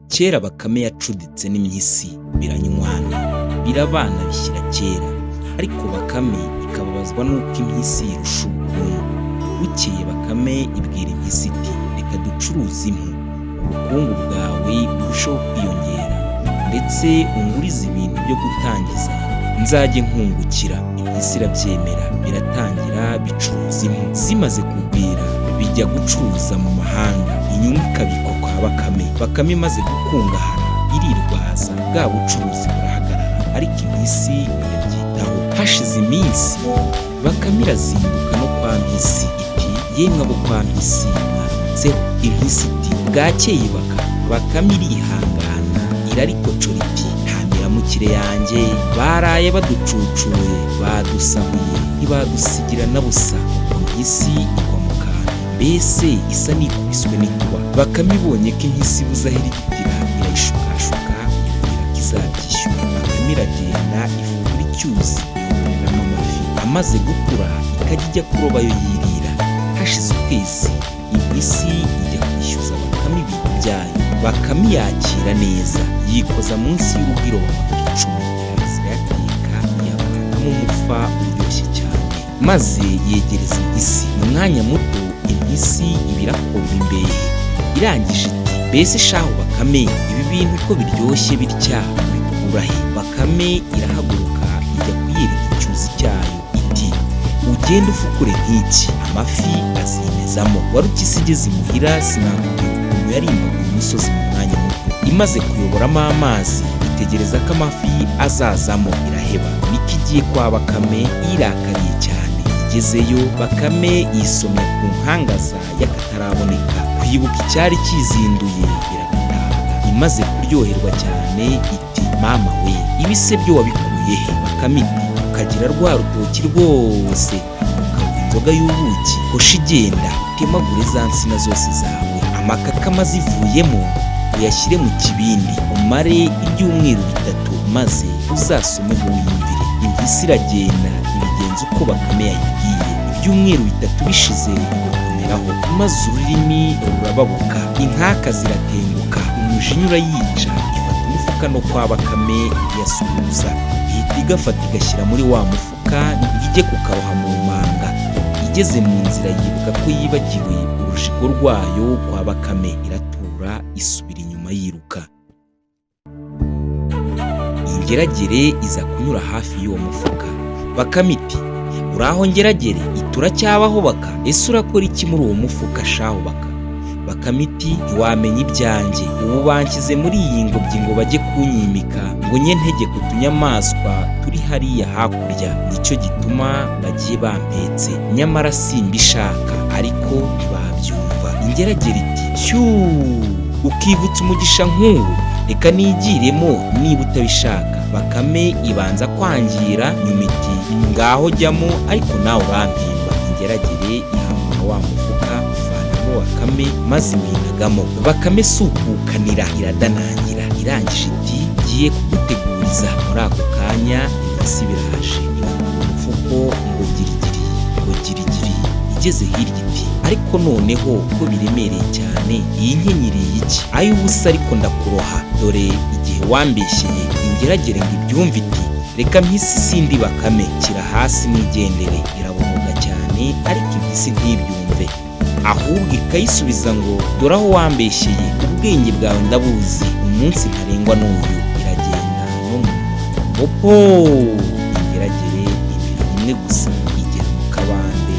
Kera Bakame yacuditse n'impyisi biranywana, birabana bishyira kera, ariko Bakame ikababazwa n'uko impyisi irusha ubukungu. Bukeye Bakame ibwira impyisi iti reka ducuruze impu, ubukungu bwawe burusheho kwiyongera, ndetse ungurize ibintu byo gutangiza nzajye nkungukira. Impyisi irabyemera, biratangira bicuruza impu. Zimaze kugwira bijya gucuruza mu mahanga, inyungu ikabikwa kwa Bakame. Bakame imaze gukungahara irirwaza, bwa bucuruzi burahagarara, ariko impyisi ntiyabyitaho. Hashize iminsi Bakame irazinduka no kwa Mpyisi iti yemwe abo kwa Mpyisi mwaramutseho. Impyisi iti bwakeye Bakame irihangana irarikocora iti nta miramukire yanjye, baraye baducucuye badusahuye ntibadusigira na busa. Impyisi igwa mu kantu, mbese isa n'ikubiswe n'inkuba. Bakame ibonye ko impyisi ibuze aho irigitira irayishukashuka ibwira ko izabyishyura. Bakame iragenda ifungura icyuzi yororeramo amafi, amaze gukura ikajya ijya kuroba yo yirira. Hashize ukwezi impyisi ijya kwishyuza Bakame ibintu byayo. Bakame yakira neza, yikoza munsi y'urugo iroba amafi 10, irayateka iyavanamo umufa uryoshye cyane, maze yegereza impyisi. Mu mwanya muto impyisi iba irakomba imbehe, irangije iti mbese shahu Bakame, ibi bintu uko biryoshye bitya bikura he? Bakame irahaguruka ijya kuyereka icyuzi cyayo iti ugende ufukure nk'iki, amafi azimezamo. Warupyisi igeze imuhira sinakubwira ukuntu yarimbaguye umusozi mu mwanya muto. Imaze kuyoboramo amazi itegereza ko amafi azazamo iraheba, niko igiye kwa Bakame yirakariye cyane. Igezeyo Bakame yisomya ku nkangaza y'akataraboneka, kwibuka icyari kizinduye iragataha. Imaze kuryoherwa cyane iti mama we, ibi se byo wabikuye he? Bakame iti ukagira rwa rutoki rwose ukanywa inzoga y'ubuki, hoshi igenda utemagure za nsina zose zawe, amakakama zivuyemo uyashyire mu kibindi umare ibyumweru 3, maze uzasomeho wiyumvire. Impyisi iragenda ibigenza uko Bakame yayibwiye. Ibyumweru 3 bishize igotomeraho, maze ururimi rurababuka, inkaka ziratenguka, umujinya urayica, ifata umufuka no kwa Bakame iyasuhuza. Ihita igafata igashyira muri wa mufuka ijye kukaroha mu manga. Igeze mu nzira yibuka ko yibagiwe urujigo rwayo kwa Bakame, iratura isubira inyuma yiruka. Ingeragere iza kunyura hafi y'uwo mufuka. Bakame iti uraho ngeragere, itura cyabaho Baka, ese urakora iki muri uwo mufuka shaho Baka? Bakame iti ntiwamenya ibyanjye, ubu banshyize muri iyi ngobyi ngo bajye kunyimika, ngo nye ntegeke utunyamaswa turi hariya hakurya, nicyo gituma bagiye bampetse, nyamara simbishaka, ariko ntibabyumva. Ingeragere iti cyuu, ukivutsa umugisha nk'uwo, reka nigiremo niba utabishaka. Bakame ibanza kwangira nyuma iti ngaho jyamo, ariko nawe urampimba. Ingeragere ihamura wa mufuka ivanamo Bakame maze iminagamo. Bakame sukukanira iradanangira, irangije iti ngiye kuguteguriza. Muri ako kanya impyisi biraje ivanamo umufuko ngo girigiri, ngo girigiri. Igeze hirya iti ariko noneho ko biremereye cyane, iyi nkenyiriye iki? Ayo ubusa ariko ndakuroha, dore igihe wambeshyeye. Ingeragere ngo ibyumve iti reka Mpyisi sindi Bakame, kira hasi nigendere. Irabohoga cyane, ariko impyisi ntibyumve, ahubwo ikayisubiza ngo dore aho wambeshyeye, ubwenge bwawe ndabuzi, umunsi ntarengwa n'uyu. Iragenda no mu popo. Ingeragere ibiri imwe gusa igera mu kabande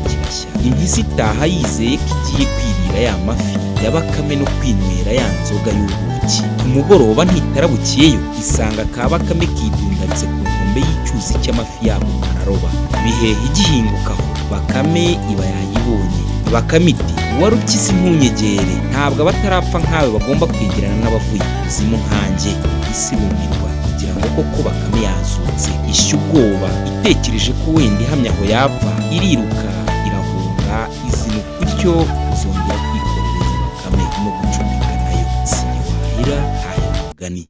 kirashya. Impyisi itaha yizeye ko igiye kwirira ya mafi ya Bakame no kwinywera ya nzoga y'ubuki. Ku mugoroba ntitarabukiyeyo isanga ka Bakame kidundaritse ku nkombe y'icyuzi cy'amafi yabo araroba. Bihehe igihingukaho Bakame iba yayibonye. Bakame iti warupyisi ntunyegere, ntabwo abatarapfa nkawe bagomba kwegerana n'abavuye ikuzimu nkanjye. Isi irumirwa kugira ngo koko Bakame yazutse, ishya ubwoba itekereje ko wenda ihamya aho yapfa, iriruka irahunga izina gutyo kuzongera kwikorereza Bakame no gucumika nayo. Sinewahira hahera umugani.